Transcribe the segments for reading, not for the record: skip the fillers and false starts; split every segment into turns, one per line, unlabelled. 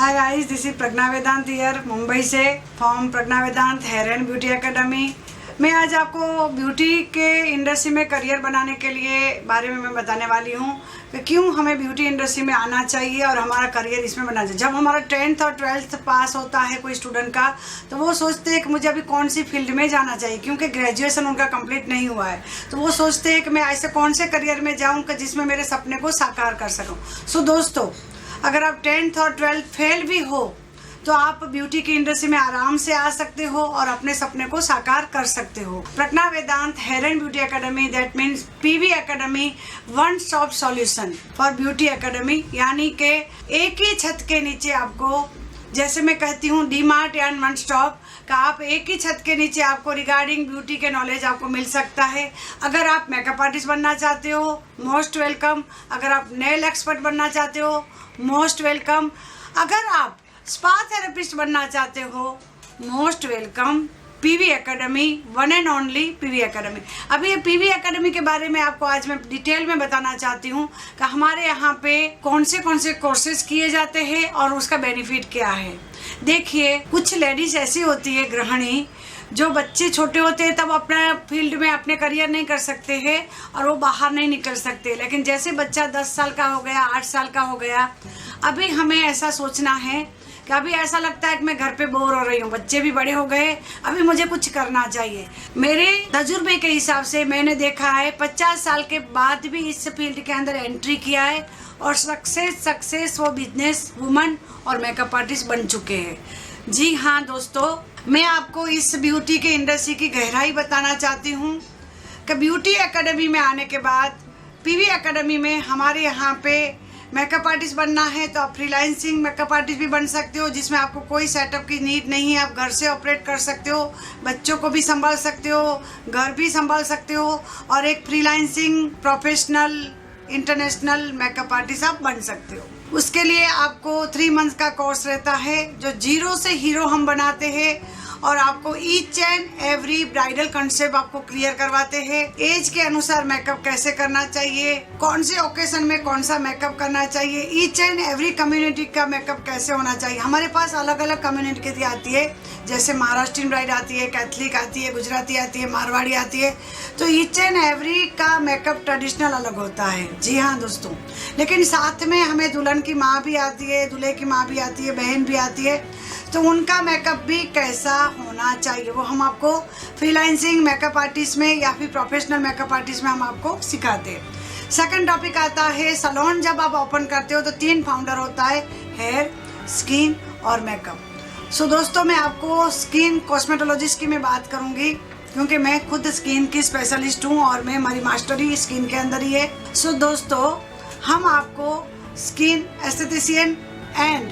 Hi guys, this is Pragya Vedant here Mumbai से from Pragya Vedant hair and beauty academy. मैं आज आपको ब्यूटी के इंडस्ट्री में करियर बनाने के लिए बारे में मैं बताने वाली हूँ कि क्यों हमें ब्यूटी इंडस्ट्री में आना चाहिए और हमारा करियर इसमें बनना चाहिए। जब हमारा 10th और 12th पास होता है कोई स्टूडेंट का, तो वो सोचते हैं कि मुझे अभी कौन सी फील्ड में जाना चाहिए, क्योंकि ग्रेजुएशन उनका कंप्लीट नहीं हुआ है। तो वो सोचते हैं कि मैं ऐसे कौन से करियर में जाऊँ कि जिसमें मेरे सपने को साकार कर सकूँ। सो दोस्तों, अगर आप 10th और 12th फेल भी हो तो आप ब्यूटी की इंडस्ट्री में आराम से आ सकते हो और अपने सपने को साकार कर सकते हो। Pragya Vedant hair and beauty academy, that means PV academy, one stop solution for beauty academy. यानी कि एक ही छत के नीचे आपको, जैसे मैं कहती हूँ डी-मार्ट एंड वन स्टॉप का, आप एक ही छत के नीचे आपको रिगार्डिंग ब्यूटी के नॉलेज आपको मिल सकता है। अगर आप मेकअप आर्टिस्ट बनना चाहते हो, मोस्ट वेलकम। अगर आप नेल एक्सपर्ट बनना चाहते हो, मोस्ट वेलकम। अगर आप स्पा थेरेपिस्ट बनना चाहते हो, most welcome. PV academy, one and only PV academy. अभी ये पीवी एकेडमी के बारे में आपको आज मैं डिटेल में बताना चाहती हूँ कि हमारे यहाँ पे कौन से कोर्सेज किए जाते हैं और उसका बेनिफिट क्या है। देखिए, कुछ लेडीज ऐसी होती है गृहिणी, जो बच्चे छोटे होते हैं तब अपना फील्ड में अपने करियर नहीं कर सकते हैं और वो बाहर नहीं निकल सकते। लेकिन जैसे बच्चा 10 साल का हो गया, 8 साल का हो गया, अभी हमें ऐसा सोचना है कि अभी ऐसा लगता है कि मैं घर पे बोर हो रही हूँ, बच्चे भी बड़े हो गए, अभी मुझे कुछ करना चाहिए। मेरे तजुर्बे के हिसाब से मैंने देखा है 50 साल के बाद भी इस फील्ड के अंदर एंट्री किया है और सक्सेस वो बिजनेस वुमन और मेकअप आर्टिस्ट बन चुके हैं। जी हाँ दोस्तों, मैं आपको इस ब्यूटी के इंडस्ट्री की गहराई बताना चाहती हूँ कि ब्यूटी एकेडमी में आने के बाद, पीवी एकेडमी में हमारे यहाँ पे मेकअप आर्टिस्ट बनना है तो आप फ्रीलांसिंग मेकअप आर्टिस्ट भी बन सकते हो, जिसमें आपको कोई सेटअप की नीड नहीं है। आप घर से ऑपरेट कर सकते हो, बच्चों को भी संभाल सकते हो, घर भी संभाल सकते हो और एक freelancing professional international makeup artist आप बन सकते हो। उसके लिए आपको 3 मंथ्स का कोर्स रहता है, जो जीरो से हीरो हम बनाते हैं और आपको each and every bridal concept आपको क्लियर करवाते हैं। एज के अनुसार मेकअप कैसे करना चाहिए, कौन से ओकेजन में कौन सा मेकअप करना चाहिए, ईच एंड एवरी कम्युनिटी का मेकअप कैसे होना चाहिए। हमारे पास अलग अलग कम्युनिटी की आती है, जैसे महाराष्ट्रियन ब्राइड आती है, कैथलिक आती है, गुजराती आती है, मारवाड़ी आती है। तो ईच एंड एवरी का मेकअप ट्रेडिशनल अलग होता है। जी हाँ दोस्तों, लेकिन साथ में हमें दुल्हन की माँ भी आती है, दूल्हे की माँ भी आती है, बहन भी आती है, तो उनका मेकअप भी कैसा होना चाहिए वो हम आपको फ्रीलांसिंग मेकअप आर्टिस्ट में या फिर प्रोफेशनल मेकअप आर्टिस्ट में हम आपको सिखाते हैं। सेकंड टॉपिक आता है सैलून। जब आप ओपन करते हो तो 3 फाउंडर होता है, हेयर, स्किन और मेकअप। सो दोस्तों, मैं आपको स्किन कॉस्मेटोलॉजिस्ट की मैं बात करूंगी, क्योंकि मैं खुद स्किन की स्पेशलिस्ट हूँ और मैं हमारी मास्टरी स्किन के अंदर ही है। सो दोस्तों, हम आपको स्किन एस्थेटिशियन एंड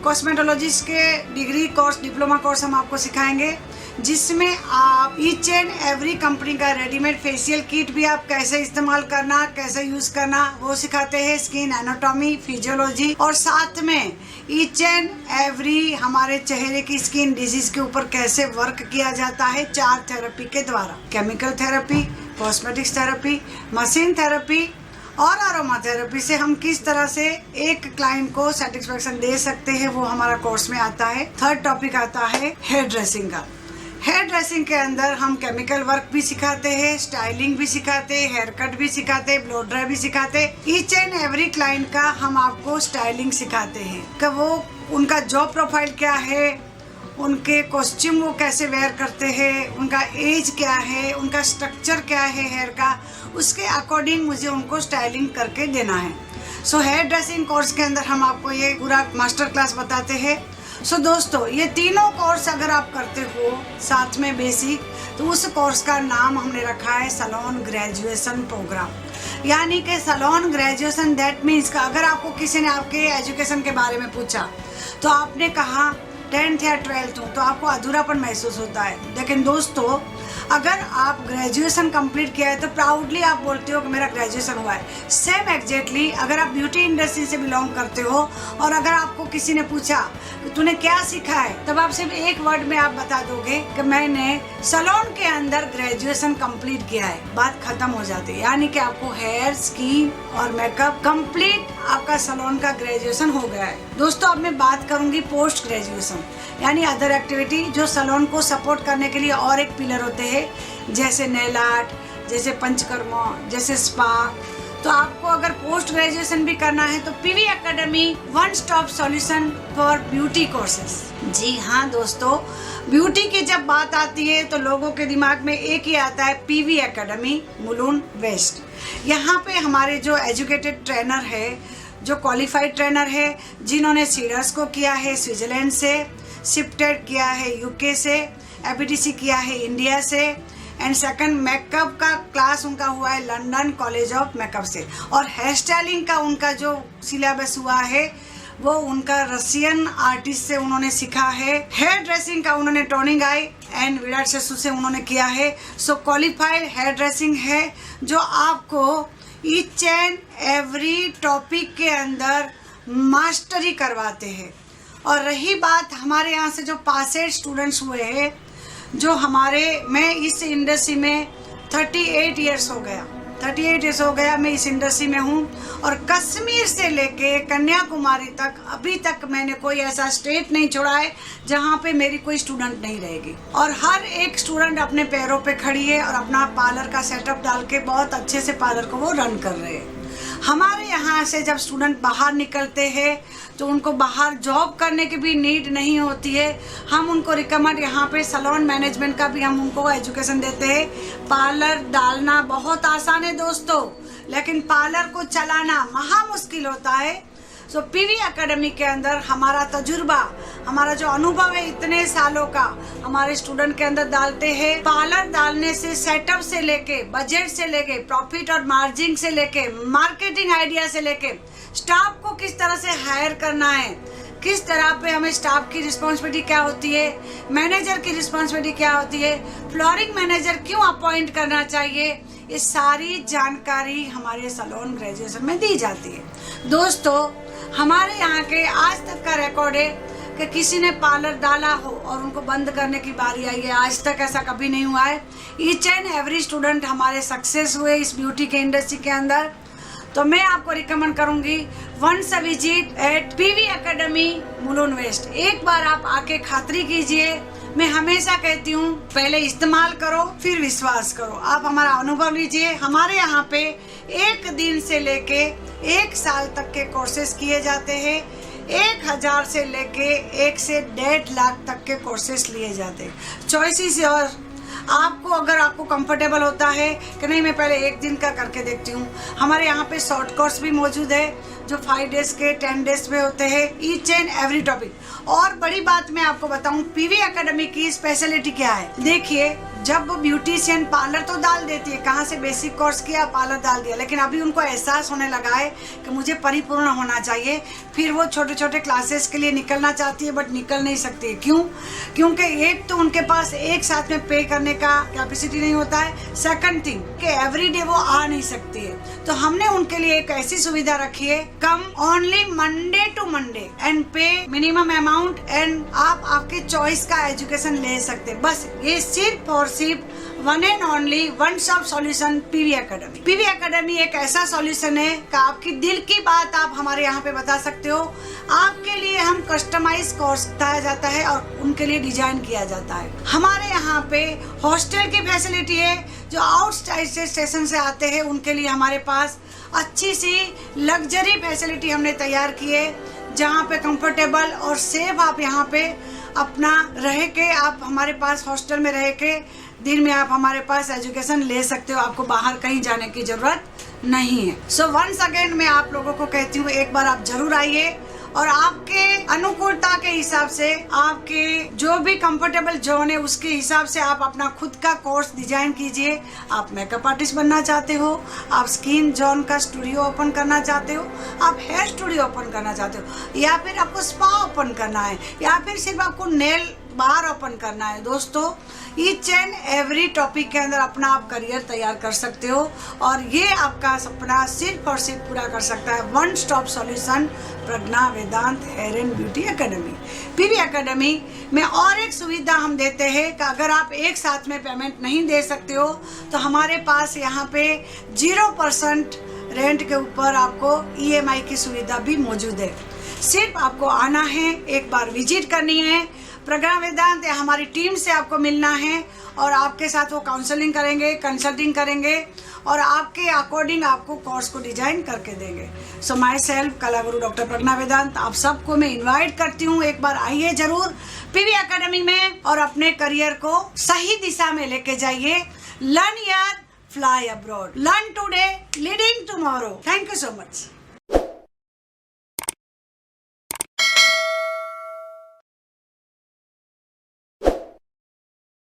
कॉस्मेटोलॉजिस्ट के डिग्री कोर्स, डिप्लोमा कोर्स हम आपको सिखाएंगे, जिसमें आप ईच एंड एवरी कंपनी का रेडीमेड फेशियल किट भी आप कैसे इस्तेमाल करना, कैसे यूज करना वो सिखाते हैं। स्किन एनाटॉमी, फिजियोलॉजी और साथ में ईच एंड एवरी हमारे चेहरे की स्किन डिजीज के ऊपर कैसे वर्क किया जाता है 4 थेरेपी के द्वारा। Chemical therapy, cosmetics therapy, machine therapy और अरोमा थेरेपी से हम किस तरह से एक क्लाइंट को सेटिस्फेक्शन दे सकते हैं, वो हमारा कोर्स में आता है। थर्ड टॉपिक आता है हेयर ड्रेसिंग का। हेयर ड्रेसिंग के अंदर हम केमिकल वर्क भी सिखाते हैं, स्टाइलिंग भी सिखाते हैं, हेयर कट भी सिखाते हैं, ब्लो ड्राई भी सिखाते हैं। ईच एंड एवरी क्लाइंट का हम आपको स्टाइलिंग सिखाते हैं कि वो उनका जॉब प्रोफाइल क्या है, उनके कॉस्ट्यूम वो कैसे वेयर करते हैं, उनका एज क्या है, उनका स्ट्रक्चर क्या है हेयर का, उसके अकॉर्डिंग मुझे उनको स्टाइलिंग करके देना है। सो हेयर ड्रेसिंग कोर्स के अंदर हम आपको ये पूरा मास्टर क्लास बताते हैं। सो दोस्तों, ये तीनों कोर्स अगर आप करते हो साथ में बेसिक, तो उस कोर्स का नाम हमने रखा है सैलून ग्रेजुएशन प्रोग्राम। यानी कि सैलून ग्रेजुएशन, दैट मीन्स का अगर आपको किसी ने आपके एजुकेशन के बारे में पूछा तो आपने कहा 10th या 12th हूँ, तो आपको अधूरापन महसूस होता है। लेकिन दोस्तों, अगर आप ग्रेजुएशन कंप्लीट किया है तो प्राउडली आप बोलते हो कि मेरा ग्रेजुएशन हुआ है। सेम एग्जैक्टली अगर आप ब्यूटी इंडस्ट्री से बिलोंग करते हो और अगर आपको किसी ने पूछा कि तूने क्या सीखा है, तब आप सिर्फ एक वर्ड में आप बता दोगे कि मैंने सैलून के अंदर ग्रेजुएशन कंप्लीट किया है, बात खत्म हो जाती है। यानी कि आपको हेयर, स्किन और मेकअप कंप्लीट आपका सैलून का ग्रेजुएशन हो गया है। दोस्तों अब मैं बात करूंगी पोस्ट ग्रेजुएशन यानी अदर एक्टिविटी जो सैलून को सपोर्ट करने के लिए और एक पिलर होते हैं, जैसे नेल आर्ट, जैसे पंचकर्म, जैसे स्पा। तो आपको अगर पोस्ट ग्रेजुएशन भी करना है तो PV academy one stop solution for beauty courses. जी हाँ दोस्तों, ब्यूटी की जब बात आती है तो लोगों के दिमाग में एक ही आता है, पीवी एकेडमी मुलुंड वेस्ट। यहाँ पे हमारे जो एजुकेटेड ट्रेनर है, जो क्वालिफाइड ट्रेनर है, जिन्होंने सीडर्स को किया है स्विट्जरलैंड से, शिफ्टेड किया है यूके से, एपीटीसी किया है इंडिया से, एंड सेकंड मेकअप का क्लास उनका हुआ है लंदन कॉलेज ऑफ मेकअप से, और हेयर स्टाइलिंग का उनका जो सिलेबस हुआ है वो उनका रशियन आर्टिस्ट से उन्होंने सीखा है। हेयर ड्रेसिंग का उन्होंने टोनिंग आई एंड विराट सेसु से उन्होंने किया है। सो क्वालिफाइड हेयर ड्रेसिंग है जो आपको ईच एंड एवरी टॉपिक के अंदर मास्टरी करवाते हैं। और रही बात हमारे यहाँ से जो पासेड स्टूडेंट्स हुए हैं, जो मैं इस इंडस्ट्री में 38 इयर्स हो गया मैं इस इंडस्ट्री में हूँ, और कश्मीर से लेके कन्याकुमारी तक अभी तक मैंने कोई ऐसा स्टेट नहीं छोड़ा है जहाँ पे मेरी कोई स्टूडेंट नहीं रहेगी। और हर एक स्टूडेंट अपने पैरों पे खड़ी है और अपना पार्लर का सेटअप डाल के बहुत अच्छे से पार्लर को वो रन कर रहे हैं। हमारे यहाँ से जब स्टूडेंट बाहर निकलते हैं तो उनको बाहर जॉब करने की भी नीड नहीं होती है। हम उनको रिकमेंड यहाँ पे सैलून मैनेजमेंट का भी हम उनको एजुकेशन देते हैं। पार्लर डालना बहुत आसान है दोस्तों, लेकिन पार्लर को चलाना महा मुश्किल होता है। सो पीवी एकेडमी के अंदर हमारा तजुर्बा, हमारा जो अनुभव है इतने सालों का, हमारे स्टूडेंट के अंदर डालते हैं। पार्लर डालने से सेटअप से लेके, बजट से लेके, प्रॉफिट और मार्जिन से लेके, मार्केटिंग आइडिया से लेके, स्टाफ को किस तरह से हायर करना है, किस तरह पे हमें स्टाफ की रिस्पॉन्सिबिलिटी क्या होती है, मैनेजर की रिस्पॉन्सिबिलिटी क्या होती है, फ्लोरिंग मैनेजर क्यों अपॉइंट करना चाहिए, ये सारी जानकारी हमारे सैलून ग्रेजुएशन में दी जाती है। दोस्तों हमारे यहाँ के आज तक का रिकॉर्ड है कि किसी ने पार्लर डाला हो और उनको बंद करने की बारी आई है, आज तक ऐसा कभी नहीं हुआ है। ईच एंड एवरी स्टूडेंट हमारे सक्सेस हुए इस ब्यूटी के इंडस्ट्री के अंदर। तो मैं आपको रिकमेंड करूंगी once a visit at PV academy Mulund west. एक बार आप आके खातरी कीजिए। मैं हमेशा कहती हूँ पहले इस्तेमाल करो फिर विश्वास करो। आप हमारा अनुभव लीजिए। हमारे यहाँ पे 1 दिन से लेके 1 साल तक के कोर्सेज किए जाते हैं। 1000 से लेके 1 से 1.5 लाख तक के कोर्सेज लिए जाते हैं। चॉइसेस और अगर आपको कंफर्टेबल होता है कि नहीं मैं पहले 1 दिन का करके देखती हूँ, हमारे यहाँ पे शॉर्ट कोर्स भी मौजूद है जो 5 डेज के 10 डेज में होते हैं, ईच एंड एवरी टॉपिक। और बड़ी बात मैं आपको बताऊं, पीवी एकेडमी की स्पेशलिटी क्या है। देखिए जब ब्यूटिशियन पार्लर तो डाल देती है, कहाँ से बेसिक कोर्स किया पार्लर डाल दिया, लेकिन अभी उनको एहसास होने लगा है कि मुझे परिपूर्ण होना चाहिए। फिर वो छोटे छोटे क्लासेस के लिए निकलना चाहती है बट निकल नहीं सकती है। क्यों? क्योंकि एक तो उनके पास एक साथ में पे करने का कैपेसिटी नहीं होता है, सेकंड थिंग कि एवरीडे वो आ नहीं सकती है। तो हमने उनके लिए एक ऐसी सुविधा रखी है, come only Monday to Monday and pay minimum amount and आप आपके चॉइस का एजुकेशन ले सकते हैं। बस ये सिर्फ और सिर्फ one and only one stop solution PV academy. PV academy एक ऐसा सॉल्यूशन है कि आपकी दिल की बात आप हमारे यहाँ पे बता सकते हो। आपके लिए हम कस्टमाइज कोर्स बताया जाता है और उनके लिए डिजाइन किया जाता है। हमारे यहाँ पे हॉस्टल की फैसिलिटी है। जो आउटसाइड से स्टेशन से आते हैं उनके लिए हमारे पास अच्छी सी लग्जरी फैसिलिटी हमने तैयार की है, जहाँ पे कंफर्टेबल और सेफ आप यहाँ पे अपना रह के आप हमारे पास हॉस्टल में रह के दिन में आप हमारे पास एजुकेशन ले सकते हो। आपको बाहर कहीं जाने की जरूरत नहीं है। सो वंस अगेन मैं आप लोगों को कहती हूँ एक बार आप जरूर आइए और आपके अनुकूलता के हिसाब से, आपके जो भी कंफर्टेबल जोन है उसके हिसाब से आप अपना खुद का कोर्स डिजाइन कीजिए। आप मेकअप आर्टिस्ट बनना चाहते हो, आप स्किन जोन का स्टूडियो ओपन करना चाहते हो, आप हेयर स्टूडियो ओपन करना चाहते हो, या फिर आपको स्पा ओपन करना है, या फिर सिर्फ आपको नेल बार ओपन करना है दोस्तों। ईच एंड एवरी टॉपिक के अंदर अपना आप करियर तैयार कर सकते हो और ये आपका सपना सिर्फ और सिर्फ पूरा कर सकता है one stop solution Pragya Vedant hair and beauty academy. PV academy में और एक सुविधा हम देते हैं कि अगर आप एक साथ में पेमेंट नहीं दे सकते हो तो हमारे पास यहाँ पे 0% रेंट के ऊपर आपको EMI की सुविधा भी मौजूद है। सिर्फ आपको आना है, एक बार विजिट करनी है, प्रज्ञा वेदांत या हमारी टीम से आपको मिलना है और आपके साथ वो काउंसलिंग करेंगे, कंसल्टिंग करेंगे और आपके अकॉर्डिंग आपको कोर्स को डिजाइन करके देंगे। सो माई सेल्फ कला गुरु डॉक्टर प्रज्ञा वेदांत आप सबको मैं इनवाइट करती हूँ, एक बार आइए जरूर पीवी एकेडमी में और अपने करियर को सही दिशा में लेके जाइए। Learn here, fly abroad, learn today, leading tomorrow. Thank you so much.